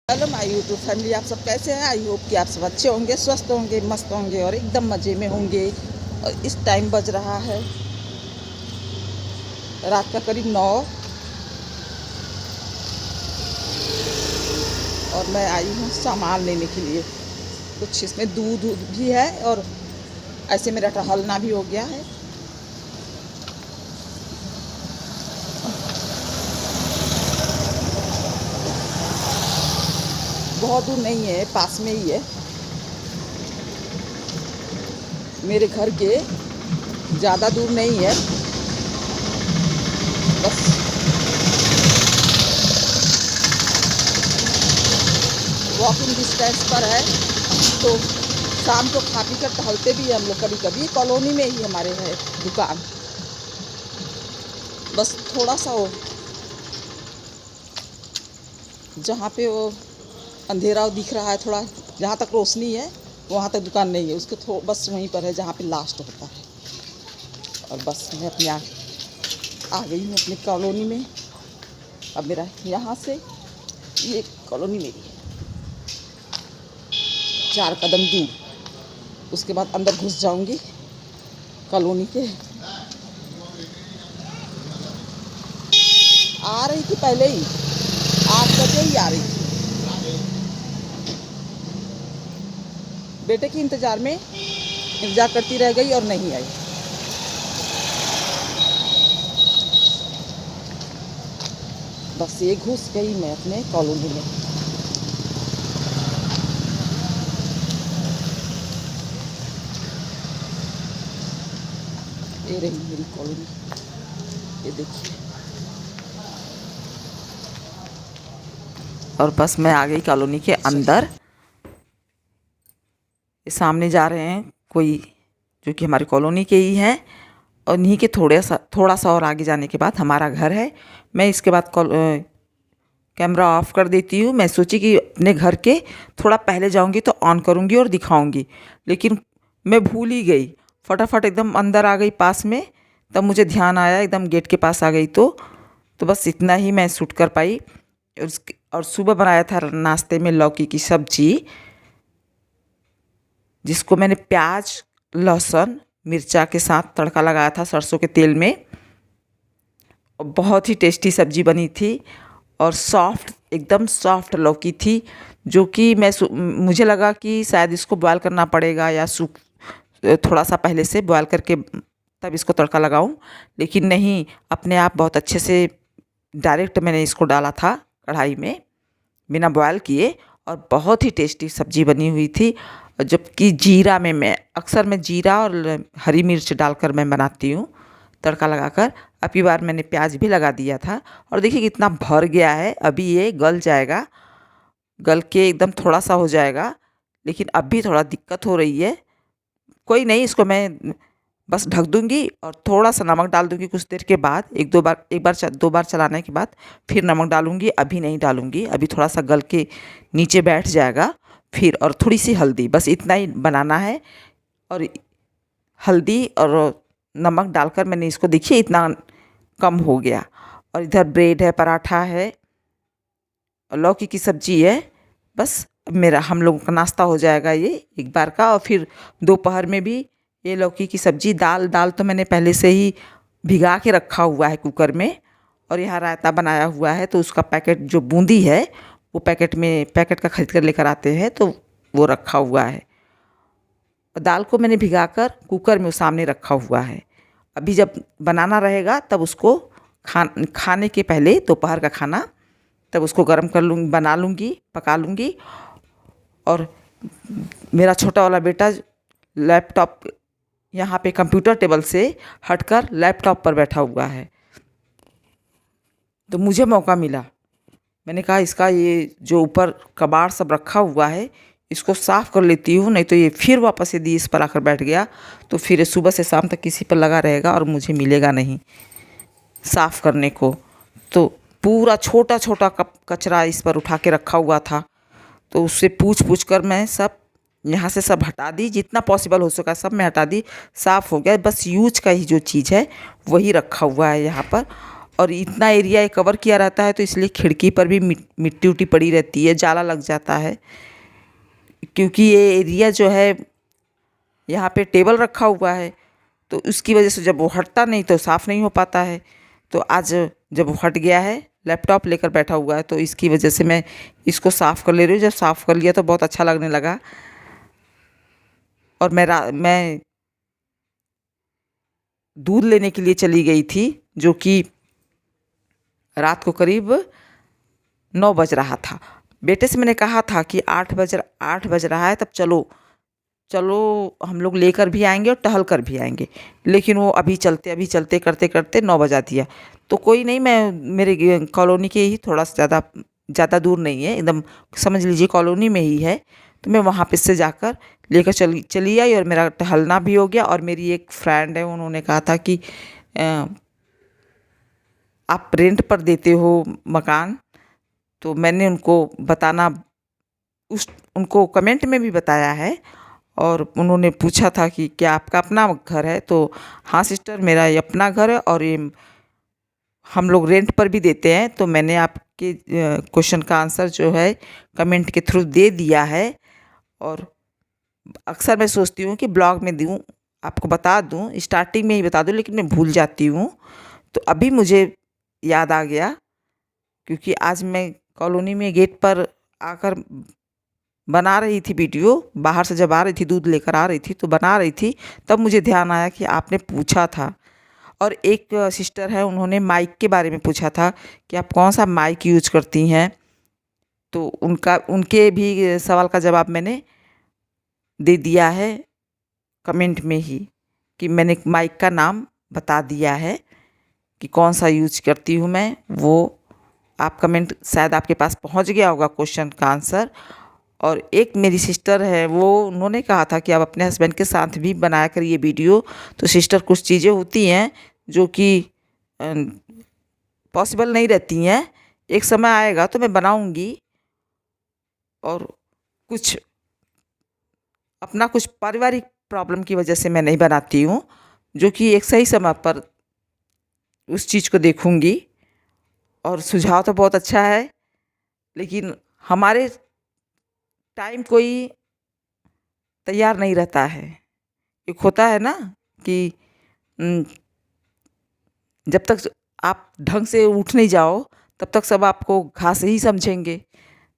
Hello my YouTube family, आप सब कैसे हैं? आई होप कि आप सब अच्छे होंगे, स्वस्थ होंगे, मस्त होंगे और एकदम मज़े में होंगे। और इस टाइम बज रहा है रात का करीब 9 और मैं आई हूँ सामान लेने के लिए। कुछ इसमें दूध भी है और ऐसे मेरा टहलना भी हो गया है। बहुत दूर नहीं है, पास में ही है। मेरे घर के ज़्यादा दूर नहीं है, बस वॉकिंग डिस्टेंस पर है। तो शाम को खा पी कर टहलते भी हैं हम लोग कभी कभी। कॉलोनी में ही हमारे है दुकान। बस थोड़ा सा वो जहाँ पे वो अंधेरा दिख रहा है, थोड़ा जहाँ तक रोशनी है वहाँ तक दुकान नहीं है, उसके बस वहीं पर है जहाँ पे लास्ट होता है। और बस मैं अपने आ गई हूँ अपनी कॉलोनी में। अब मेरा यहाँ से ये कॉलोनी मेरी है 4 कदम दूर। उसके बाद अंदर घुस जाऊंगी कॉलोनी के। आ रही थी पहले ही, 8 बजे ही आ रही थी। बेटे के इंतज़ार करती रह गई और नहीं आई। बस ये घुस गई मैं अपने कॉलोनी में। ये रही मेरी कॉलोनी, ये देखिए। और बस मैं आ गई कॉलोनी के अंदर। ये सामने जा रहे हैं कोई जो कि हमारी कॉलोनी के ही हैं, और इन्हीं के थोड़ा सा और आगे जाने के बाद हमारा घर है। मैं इसके बाद कैमरा ऑफ कर देती हूँ। मैं सोची कि अपने घर के थोड़ा पहले जाऊँगी तो ऑन करूँगी और दिखाऊँगी, लेकिन मैं भूल ही गई। फटाफट एकदम अंदर आ गई पास में, तब मुझे ध्यान आया, एकदम गेट के पास आ गई। तो बस इतना ही मैं शूट कर पाई। और सुबह बनाया था नाश्ते में लौकी की सब्जी, जिसको मैंने प्याज, लहसुन, मिर्चा के साथ तड़का लगाया था सरसों के तेल में। और बहुत ही टेस्टी सब्जी बनी थी और एकदम सॉफ्ट लौकी थी, जो कि मुझे लगा कि शायद इसको बॉयल करना पड़ेगा या थोड़ा सा पहले से बॉयल करके तब इसको तड़का लगाऊं, लेकिन नहीं, अपने आप बहुत अच्छे से डायरेक्ट मैंने इसको डाला था कढ़ाई में बिना बॉयल किए। और बहुत ही टेस्टी सब्जी बनी हुई थी। जबकि जीरा में मैं जीरा और हरी मिर्च डालकर मैं बनाती हूँ तड़का लगाकर। अब की बार मैंने प्याज भी लगा दिया था और देखिए कितना भर गया है। अभी ये गल जाएगा, गल के एकदम थोड़ा सा हो जाएगा, लेकिन अब भी थोड़ा दिक्कत हो रही है। कोई नहीं, इसको मैं बस ढक दूंगी और थोड़ा सा नमक डाल दूंगी। कुछ देर के बाद एक दो बार चलाने के बाद फिर नमक डालूंगी। अभी नहीं डालूंगी, अभी थोड़ा सा गल के नीचे बैठ जाएगा फिर। और थोड़ी सी हल्दी, बस इतना ही बनाना है। और हल्दी और नमक डालकर मैंने इसको, देखिए इतना कम हो गया। और इधर ब्रेड है, पराठा है और लौकी की सब्जी है। बस मेरा हम लोगों का नाश्ता हो जाएगा ये एक बार का। और फिर दोपहर में भी ये लौकी की सब्जी। दाल तो मैंने पहले से ही भिगा के रखा हुआ है कुकर में। और यहाँ रायता बनाया हुआ है, तो उसका पैकेट जो बूंदी है वो पैकेट का खरीद कर लेकर आते हैं, तो वो रखा हुआ है। दाल को मैंने भिगाकर कुकर में सामने रखा हुआ है। अभी जब बनाना रहेगा तब उसको खाने के पहले, दोपहर का खाना, तब उसको गर्म कर लूँगी, बना लूँगी, पका लूँगी। और मेरा छोटा वाला बेटा लैपटॉप, यहाँ पे कंप्यूटर टेबल से हटकर लैपटॉप पर बैठा हुआ है, तो मुझे मौका मिला। मैंने कहा इसका ये जो ऊपर कबाड़ सब रखा हुआ है इसको साफ़ कर लेती हूँ, नहीं तो ये फिर वापस यदि इस पर आकर बैठ गया तो फिर सुबह से शाम तक किसी पर लगा रहेगा और मुझे मिलेगा नहीं साफ़ करने को। तो पूरा छोटा छोटा कचरा इस पर उठा के रखा हुआ था, तो उससे पूछ कर मैं सब यहाँ से सब हटा दी, जितना पॉसिबल हो सका सब मैं हटा दी। साफ़ हो गया, बस यूज का ही जो चीज़ है वही रखा हुआ है यहाँ पर। और इतना एरिया ये कवर किया रहता है तो इसलिए खिड़की पर भी मिट्टी उट्टी पड़ी रहती है, जाला लग जाता है। क्योंकि ये एरिया जो है यहाँ पे टेबल रखा हुआ है तो उसकी वजह से जब वो हटता नहीं तो साफ़ नहीं हो पाता है। तो आज जब वो हट गया है, लैपटॉप लेकर बैठा हुआ है, तो इसकी वजह से मैं इसको साफ़ कर ले रही हूँ। जब साफ़ कर लिया तो बहुत अच्छा लगने लगा। और मैं दूध लेने के लिए चली गई थी, जो कि रात को करीब 9 बज रहा था। बेटे से मैंने कहा था कि 8 बज रहा है, तब चलो हम लोग लेकर भी आएंगे और टहल कर भी आएंगे। लेकिन वो अभी चलते करते करते 9 बजा दिया। तो कोई नहीं, मैं मेरे कॉलोनी के ही थोड़ा सा ज़्यादा दूर नहीं है, एकदम समझ लीजिए कॉलोनी में ही है। तो मैं वहाँ पे से जाकर लेकर चली आई और मेरा टहलना भी हो गया। और मेरी एक फ्रेंड है, उन्होंने कहा था कि आप रेंट पर देते हो मकान। तो मैंने उनको कमेंट में भी बताया है। और उन्होंने पूछा था कि क्या आपका अपना घर है? तो हाँ सिस्टर, मेरा ये अपना घर है और ये हम लोग रेंट पर भी देते हैं। तो मैंने आपके क्वेश्चन का आंसर जो है कमेंट के थ्रू दे दिया है। और अक्सर मैं सोचती हूँ कि ब्लॉग में दूँ, आपको बता दूँ, स्टार्टिंग में ही बता दूँ, लेकिन मैं भूल जाती हूँ। तो अभी मुझे याद आ गया, क्योंकि आज मैं कॉलोनी में गेट पर आकर बना रही थी वीडियो। बाहर से जब आ रही थी, दूध लेकर आ रही थी तो बना रही थी, तब मुझे ध्यान आया कि आपने पूछा था। और एक सिस्टर है, उन्होंने माइक के बारे में पूछा था कि आप कौन सा माइक यूज करती हैं। तो उनके भी सवाल का जवाब मैंने दे दिया है कमेंट में ही, कि मैंने माइक का नाम बता दिया है कि कौन सा यूज करती हूँ मैं। वो आप कमेंट शायद आपके पास पहुँच गया होगा क्वेश्चन का आंसर। और एक मेरी सिस्टर है, उन्होंने कहा था कि आप अपने हस्बैंड के साथ भी बनाया करिए वीडियो। तो सिस्टर, कुछ चीज़ें होती हैं जो कि पॉसिबल नहीं रहती हैं। एक समय आएगा तो मैं बनाऊंगी। और कुछ पारिवारिक प्रॉब्लम की वजह से मैं नहीं बनाती हूँ, जो कि एक सही समय पर उस चीज़ को देखूंगी। और सुझाव तो बहुत अच्छा है, लेकिन हमारे टाइम कोई तैयार नहीं रहता है। एक होता है ना कि जब तक आप ढंग से उठ नहीं जाओ तब तक सब आपको घास ही समझेंगे।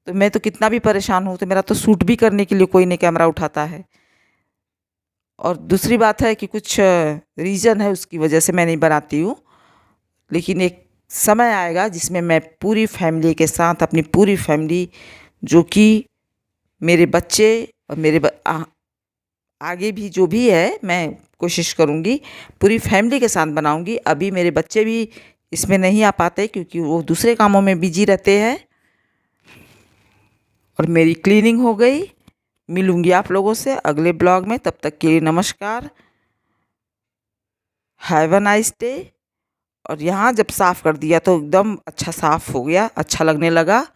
तो मैं तो कितना भी परेशान हूँ तो मेरा तो शूट भी करने के लिए कोई नहीं कैमरा उठाता है। और दूसरी बात है कि कुछ रीज़न है, उसकी वजह से मैं नहीं बनाती हूँ। लेकिन एक समय आएगा जिसमें मैं पूरी फैमिली के साथ, अपनी पूरी फैमिली, जो कि मेरे बच्चे और आगे भी जो भी है, मैं कोशिश करूँगी पूरी फैमिली के साथ बनाऊँगी। अभी मेरे बच्चे भी इसमें नहीं आ पाते क्योंकि वो दूसरे कामों में बिजी रहते हैं। और मेरी क्लीनिंग हो गई। मिलूँगी आप लोगों से अगले ब्लॉग में, तब तक के लिए नमस्कार, हैव अ नाइस डे। और यहाँ जब साफ़ कर दिया तो एकदम अच्छा साफ़ हो गया, अच्छा लगने लगा।